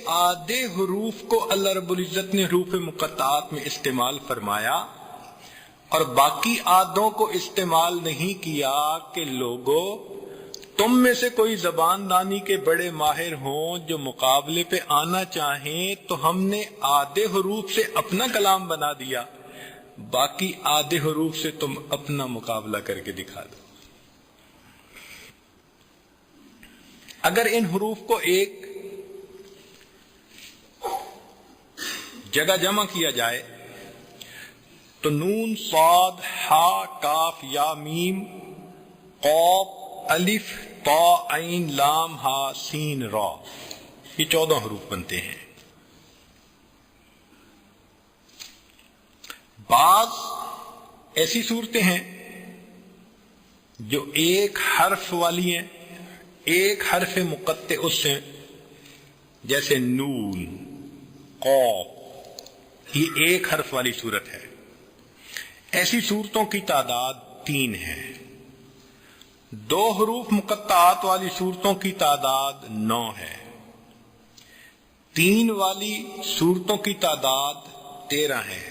آدھے حروف کو اللہ رب العزت نے حروف مقطعات میں استعمال فرمایا اور باقی آدھوں کو استعمال نہیں کیا کہ لوگوں تم میں سے کوئی زبان دانی کے بڑے ماہر ہوں جو مقابلے پہ آنا چاہیں تو ہم نے آدھے حروف سے اپنا کلام بنا دیا، باقی آدھے حروف سے تم اپنا مقابلہ کر کے دکھا دو۔ اگر ان حروف کو ایک جگہ جمع کیا جائے تو نون، صاد، ہا، کاف، یا، میم، قاف، الف، تا، عین، لام، ہا، سین، را، یہ 14 حروف بنتے ہیں۔ بعض ایسی صورتیں ہیں جو ایک حرف والی ہیں، ایک حرف مقطع اس سے، جیسے نون، قاف، یہ ایک حرف والی صورت ہے۔ ایسی صورتوں کی تعداد 3 ہے۔ 2 حروف مقطعات والی صورتوں کی تعداد 9 ہے۔ 3 والی صورتوں کی تعداد 13 ہے۔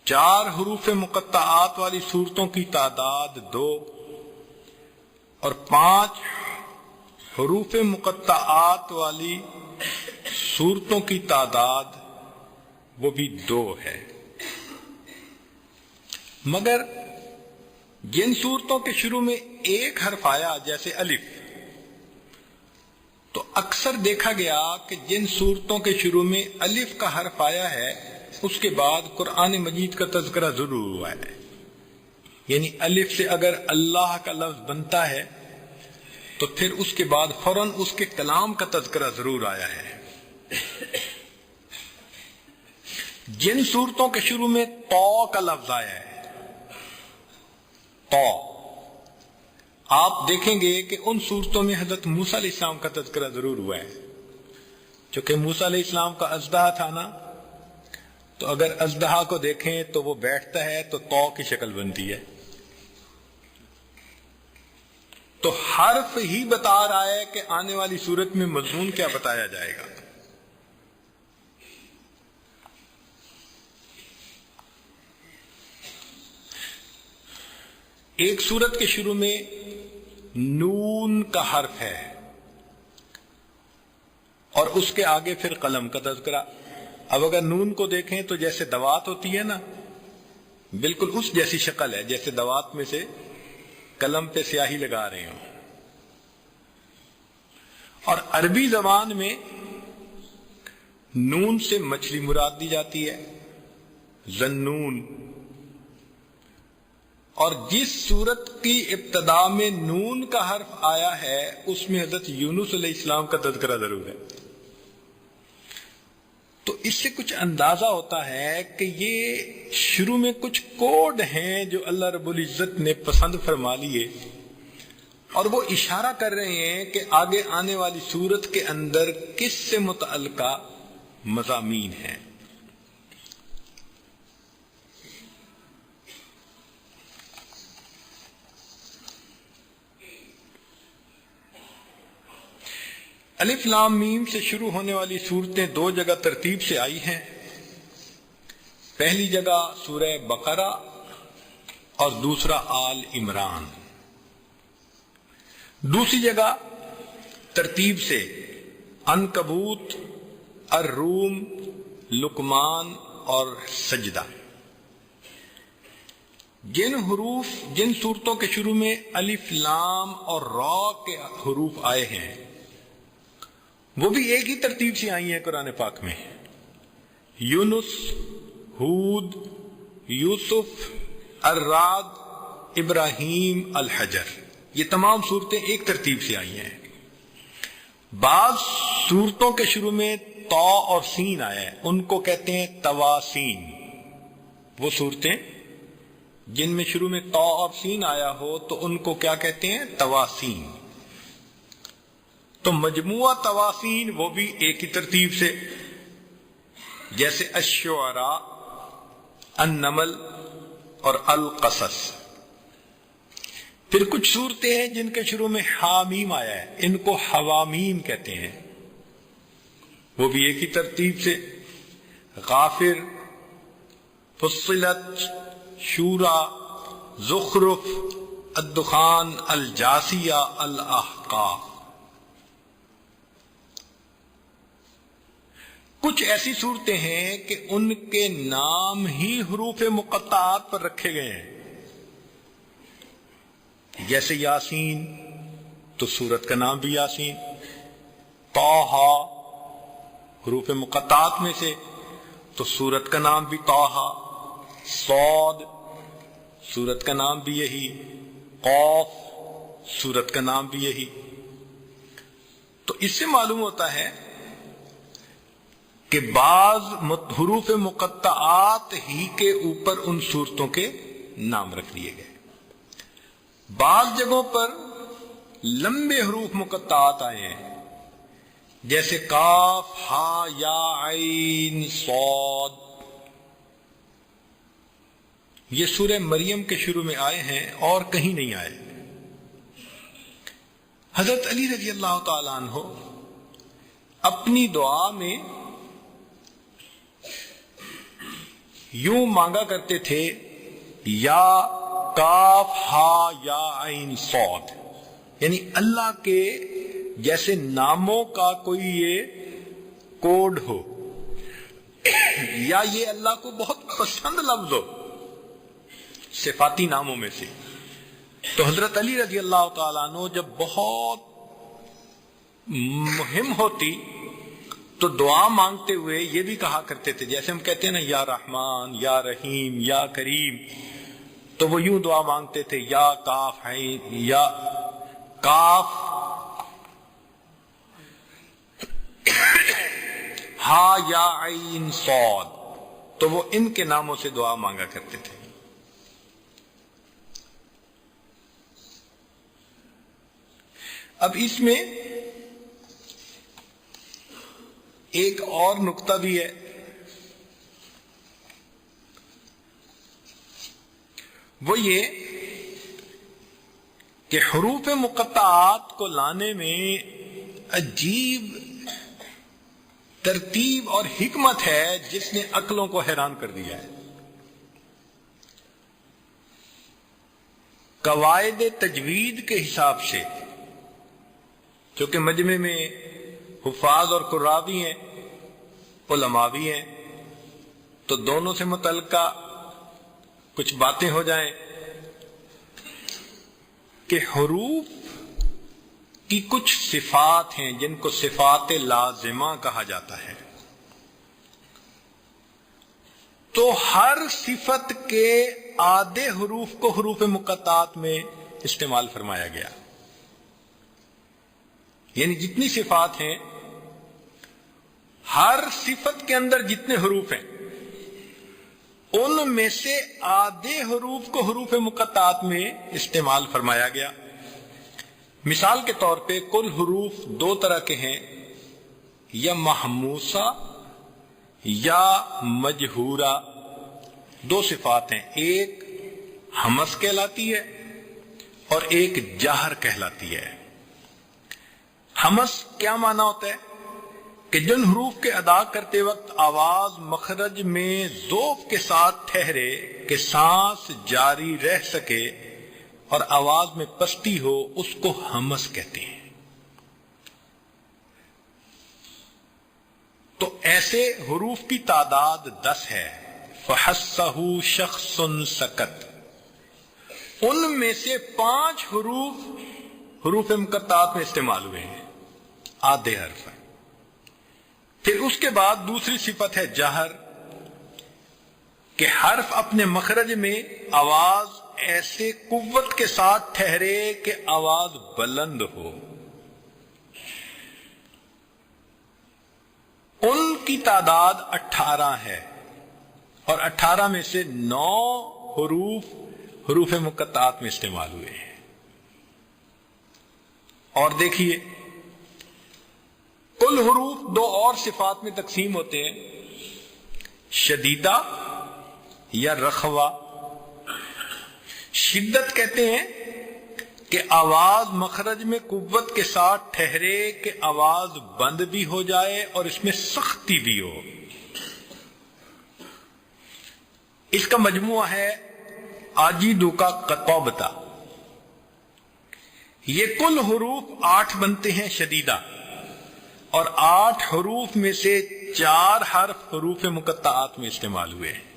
4 حروف مقطعات والی صورتوں کی تعداد 2 اور 5 حروف مقطعات والی صورتوں کی تعداد وہ بھی 2 ہے۔ مگر جن صورتوں کے شروع میں ایک حرف آیا جیسے الف، تو اکثر دیکھا گیا کہ جن صورتوں کے شروع میں الف کا حرف آیا ہے اس کے بعد قرآن مجید کا تذکرہ ضرور ہوا ہے، یعنی الف سے اگر اللہ کا لفظ بنتا ہے تو پھر اس کے بعد فوراً اس کے کلام کا تذکرہ ضرور آیا ہے۔ جن صورتوں کے شروع میں تو کا لفظ آیا ہے، تو آپ دیکھیں گے کہ ان صورتوں میں حضرت موسیٰ علیہ السلام کا تذکرہ ضرور ہوا ہے، چونکہ موسیٰ علیہ السلام کا اژدہا تھا نا، تو اگر اژدہا کو دیکھیں تو وہ بیٹھتا ہے تو کی شکل بنتی ہے، تو حرف ہی بتا رہا ہے کہ آنے والی صورت میں مضمون کیا بتایا جائے گا۔ ایک صورت کے شروع میں نون کا حرف ہے اور اس کے آگے پھر قلم کا تذکرہ۔ اب اگر نون کو دیکھیں تو جیسے دوات ہوتی ہے نا، بالکل اس جیسی شکل ہے جیسے دوات میں سے قلم پہ سیاہی لگا رہے ہوں۔ اور عربی زبان میں نون سے مچھلی مراد دی جاتی ہے، ذنون، اور جس صورت کی ابتدا میں نون کا حرف آیا ہے اس میں حضرت یونس علیہ السلام کا تذکرہ ضرور ہے۔ تو اس سے کچھ اندازہ ہوتا ہے کہ یہ شروع میں کچھ کوڈ ہیں جو اللہ رب العزت نے پسند فرما لیے اور وہ اشارہ کر رہے ہیں کہ آگے آنے والی صورت کے اندر کس سے متعلقہ مضامین ہیں۔ الف لام میم سے شروع ہونے والی صورتیں 2 جگہ ترتیب سے آئی ہیں۔ پہلی جگہ سورہ بقرہ اور دوسرا آل عمران، دوسری جگہ ترتیب سے عنکبوت، الروم، لقمان اور سجدہ۔ جن صورتوں کے شروع میں الف لام اور را کے حروف آئے ہیں وہ بھی ایک ہی ترتیب سے آئی ہیں قرآن پاک میں، یونس، ہود، یوسف، الرعد، ابراہیم، الحجر، یہ تمام صورتیں ایک ترتیب سے آئی ہیں۔ بعض صورتوں کے شروع میں تا اور سین آیا ہے، ان کو کہتے ہیں تواسین۔ وہ صورتیں جن میں شروع میں تا اور سین آیا ہو تو ان کو کیا کہتے ہیں؟ تواسین۔ تو مجموعہ تواسین وہ بھی ایک ہی ترتیب سے، جیسے الشعراء، النمل اور القصص۔ پھر کچھ صورتیں ہیں جن کے شروع میں حامیم آیا ہے، ان کو حوامیم کہتے ہیں۔ وہ بھی ایک ہی ترتیب سے، غافر، فصلت، شورا، زخرف، الدخان، الجاسیہ، الاحقاف۔ کچھ ایسی صورتیں ہیں کہ ان کے نام ہی حروف مقطعات پر رکھے گئے ہیں، جیسے یاسین تو سورت کا نام بھی یاسین، طٰہٰ حروف مقطعات میں سے تو سورت کا نام بھی طٰہٰ، صاد سورت کا نام بھی یہی، قاف سورت کا نام بھی یہی۔ تو اس سے معلوم ہوتا ہے کہ بعض حروف مقطعات ہی کے اوپر ان صورتوں کے نام رکھ دیے گئے۔ بعض جگہوں پر لمبے حروف مقطعات آئے ہیں، جیسے کاف، ہا، یا، عین، صاد، یہ سورہ مریم کے شروع میں آئے ہیں اور کہیں نہیں آئے۔ حضرت علی رضی اللہ تعالیٰ عنہ اپنی دعا میں یوں مانگا کرتے تھے، یا کاف، ہا، یا، عین، صاد، یعنی اللہ کے جیسے ناموں کا کوئی یہ کوڈ ہو، یا یہ اللہ کو بہت پسند لفظ ہو صفاتی ناموں میں سے۔ تو حضرت علی رضی اللہ تعالیٰ عنہ جب بہت مہم ہوتی تو دعا مانگتے ہوئے یہ بھی کہا کرتے تھے، جیسے ہم کہتے ہیں نا یا رحمان، یا رحیم، یا کریم، تو وہ یوں دعا مانگتے تھے، یا کاف، عین، یا کاف، ہا، یا، عین، صاد، تو وہ ان کے ناموں سے دعا مانگا کرتے تھے۔ اب اس میں ایک اور نقطہ بھی ہے، وہ یہ کہ حروف مقطعات کو لانے میں عجیب ترتیب اور حکمت ہے جس نے عقلوں کو حیران کر دیا ہے۔ قواعد تجوید کے حساب سے، چونکہ مجمع میں حفاظ اور قراء بھی ہیں، علماء بھی ہیں، تو دونوں سے متعلقہ کچھ باتیں ہو جائیں کہ حروف کی کچھ صفات ہیں جن کو صفات لازمہ کہا جاتا ہے۔ تو ہر صفت کے آدھے حروف کو حروف مقطعات میں استعمال فرمایا گیا، یعنی جتنی صفات ہیں ہر صفت کے اندر جتنے حروف ہیں ان میں سے آدھے حروف کو حروف مقطعات میں استعمال فرمایا گیا۔ مثال کے طور پہ کل حروف دو طرح کے ہیں، یا محموسہ یا مجہورہ، دو صفات ہیں، ایک ہمس کہلاتی ہے اور ایک جہر کہلاتی ہے۔ ہمس کیا معنی ہوتا ہے کہ جن حروف کے ادا کرتے وقت آواز مخرج میں ذوق کے ساتھ ٹھہرے کہ سانس جاری رہ سکے اور آواز میں پستی ہو، اس کو ہمس کہتے ہیں۔ تو ایسے حروف کی تعداد 10 ہے۔ فَحَسَّهُ شَخْصٌ سَكَتَ، ان میں سے 5 حروف مقطعات میں استعمال ہوئے ہیں، آدھے حرف ہیں۔ پھر اس کے بعد دوسری صفت ہے جہر، کہ حرف اپنے مخرج میں آواز ایسے قوت کے ساتھ ٹھہرے کہ آواز بلند ہو۔ ان کی تعداد 18 ہے، اور 18 میں سے 9 حروف مقطعات میں استعمال ہوئے ہیں۔ اور دیکھیے کل حروف 2 اور صفات میں تقسیم ہوتے ہیں، شدیدہ یا رخوہ۔ شدت کہتے ہیں کہ آواز مخرج میں قوت کے ساتھ ٹھہرے کہ آواز بند بھی ہو جائے اور اس میں سختی بھی ہو. اس کا مجموعہ ہے آجیدو کا قطوبتا. یہ کل حروف 8 بنتے ہیں شدیدہ، اور 8 حروف میں سے 4 حرف حروف مقطعات میں استعمال ہوئے ہیں.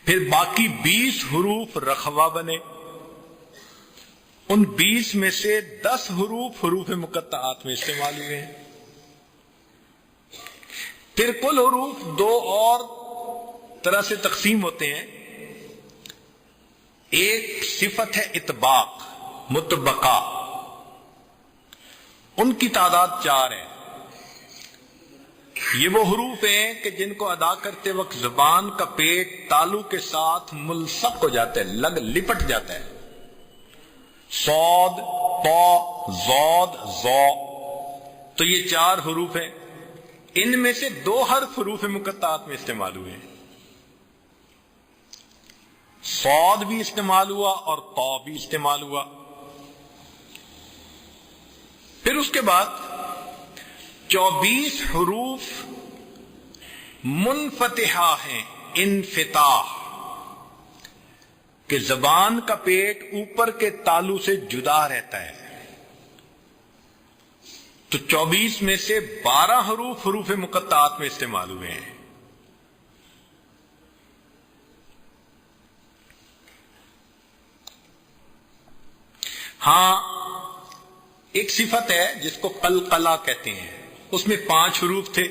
پھر باقی 20 حروف رخوہ بنے. ان 20 میں سے 10 حروف حروف مقطعات میں استعمال ہوئے ہیں. پھر کل حروف 2 اور طرح سے تقسیم ہوتے ہیں. ایک صفت ہے اطباق، مطبقہ، ان کی تعداد 4 ہے. یہ وہ حروف ہیں کہ جن کو ادا کرتے وقت زبان کا پیٹ تالو کے ساتھ ملصق ہو جاتا ہے، لپٹ جاتا ہے. صاد، طا، ضاد، ظا. تو یہ 4 حروف ہیں. ان میں سے 2 حرف حروف مقطعات میں استعمال ہوئے ہیں. صاد بھی استعمال ہوا اور طا بھی استعمال ہوا. پھر اس کے بعد 24 حروف منفتحہ ہیں، انفتاح، کہ زبان کا پیٹ اوپر کے تالو سے جدا رہتا ہے. تو 24 میں سے 12 حروف حروف مقطعات میں استعمال ہوئے ہیں. ہاں، ایک صفت ہے جس کو قلقلہ کہتے ہیں. اس میں 5 حروف تھے،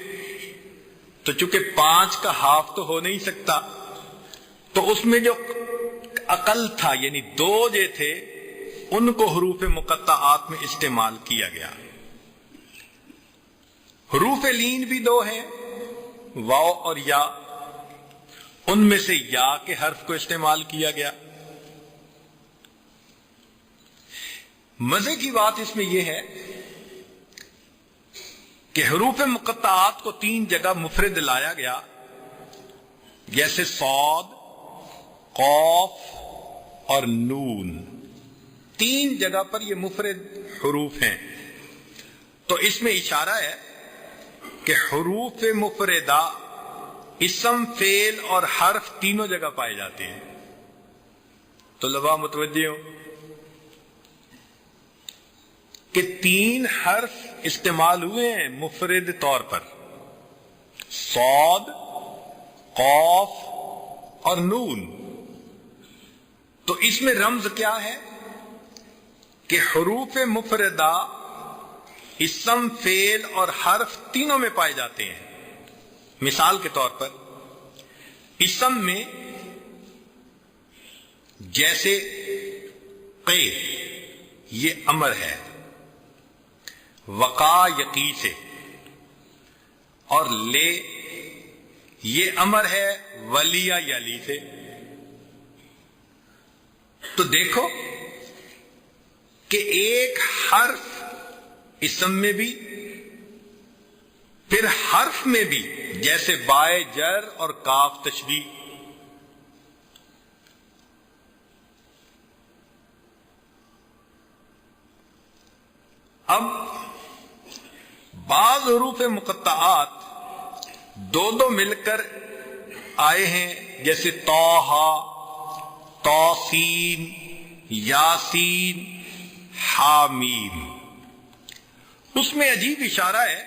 تو چونکہ 5 کا ہاف تو ہو نہیں سکتا، تو اس میں جو اقل تھا یعنی 2 جو تھے ان کو حروف مقطعات میں استعمال کیا گیا. حروف لین بھی 2 ہیں، واو اور یا. ان میں سے یا کے حرف کو استعمال کیا گیا. مزے کی بات اس میں یہ ہے کہ حروف مقطعات کو 3 جگہ مفرد لایا گیا، جیسے صاد، قاف اور نون. 3 جگہ پر یہ مفرد حروف ہیں. تو اس میں اشارہ ہے کہ حروف مفردہ اسم، فعل اور حرف تینوں جگہ پائے جاتے ہیں. تو لبا متوجہ ہو کہ 3 حرف استعمال ہوئے ہیں مفرد طور پر، صاد، قاف اور نون. تو اس میں رمز کیا ہے کہ حروف مفردہ اسم، فعل اور حرف تینوں میں پائے جاتے ہیں. مثال کے طور پر اسم میں جیسے قے، یہ امر ہے، وقا یقی سے، اور لے یہ امر ہے ولی یلی سے. تو دیکھو کہ ایک حرف اسم میں بھی، پھر حرف میں بھی، جیسے بائے جر اور کاف تشبیہ. اب بعض حروف مقطعات 2 مل کر آئے ہیں، جیسے طٰہٰ، طاسین، یاسین، حامیم. اس میں عجیب اشارہ ہے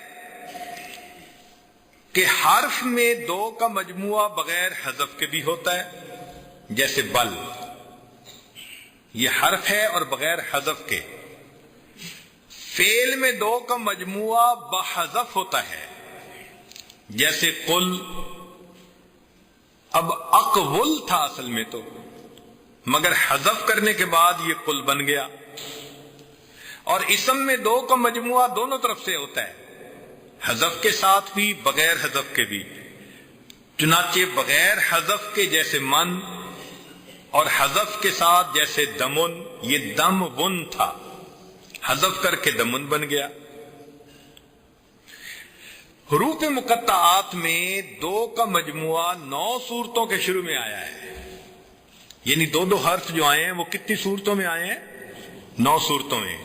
کہ حرف میں 2 کا مجموعہ بغیر حذف کے بھی ہوتا ہے، جیسے بل، یہ حرف ہے اور بغیر حذف کے. فعل میں 2 کا مجموعہ بحذف ہوتا ہے، جیسے قل. اب اقول تھا اصل میں تو، مگر حذف کرنے کے بعد یہ قل بن گیا. اور اسم میں 2 کا مجموعہ دونوں طرف سے ہوتا ہے، حذف کے ساتھ بھی بغیر حذف کے بھی. چنانچہ بغیر حذف کے جیسے من، اور حذف کے ساتھ جیسے دمن، یہ دم ون تھا، حذف کر کے دمن بن گیا. حروف مقطعات میں 2 کا مجموعہ 9 صورتوں کے شروع میں آیا ہے. یعنی دو دو حرف جو آئے ہیں وہ کتنی صورتوں میں آئے ہیں؟ 9 صورتوں میں۔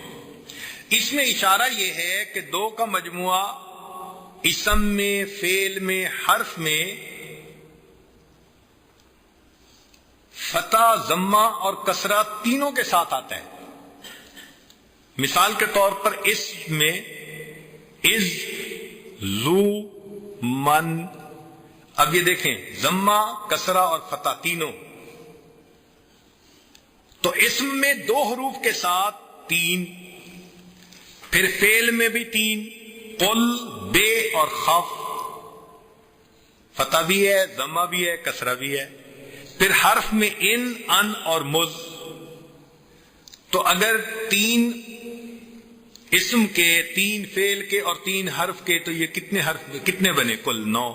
اس میں اشارہ یہ ہے کہ 2 کا مجموعہ اسم میں، فعل میں، حرف میں فتح، ضمہ اور کسرہ تینوں کے ساتھ آتا ہے۔ مثال کے طور پر اسم میں از، زو، من، اب یہ دیکھیں ضمہ، کسرہ اور فتح تینوں، تو اسم میں 2 حروف کے ساتھ 3، پھر فعل میں بھی 3، قل، بے اور خف، فتح بھی ہے، ضمہ بھی ہے، کسرہ بھی ہے، پھر حرف میں ان، ان اور مز۔ تو اگر 3 اسم کے، 3 فعل کے اور 3 حرف کے، تو یہ کتنے بنے؟ کل 9۔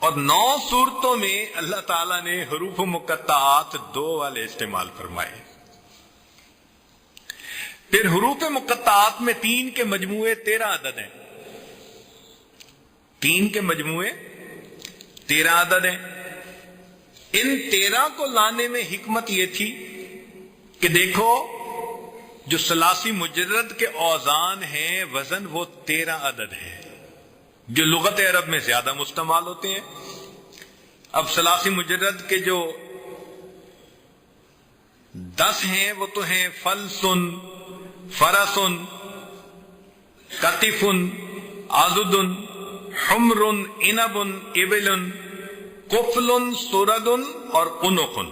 اور 9 صورتوں میں اللہ تعالیٰ نے حروف مقطعات 2 والے استعمال فرمائے۔ پھر حروف مقطعات میں 3 کے مجموعے 13 عدد ہیں، 3 کے مجموعے 13 عدد ہیں۔ ان 13 کو لانے میں حکمت یہ تھی کہ دیکھو جو ثلاثی مجرد کے اوزان ہیں، وزن وہ 13 عدد ہیں جو لغت عرب میں زیادہ مستعمل ہوتے ہیں۔ اب ثلاثی مجرد کے جو 10 ہیں وہ تو ہیں فلسن، فرسن، کتفن، عضدن، حمرن، عنبن، ابلن، کفلن، سردن اور قنقن۔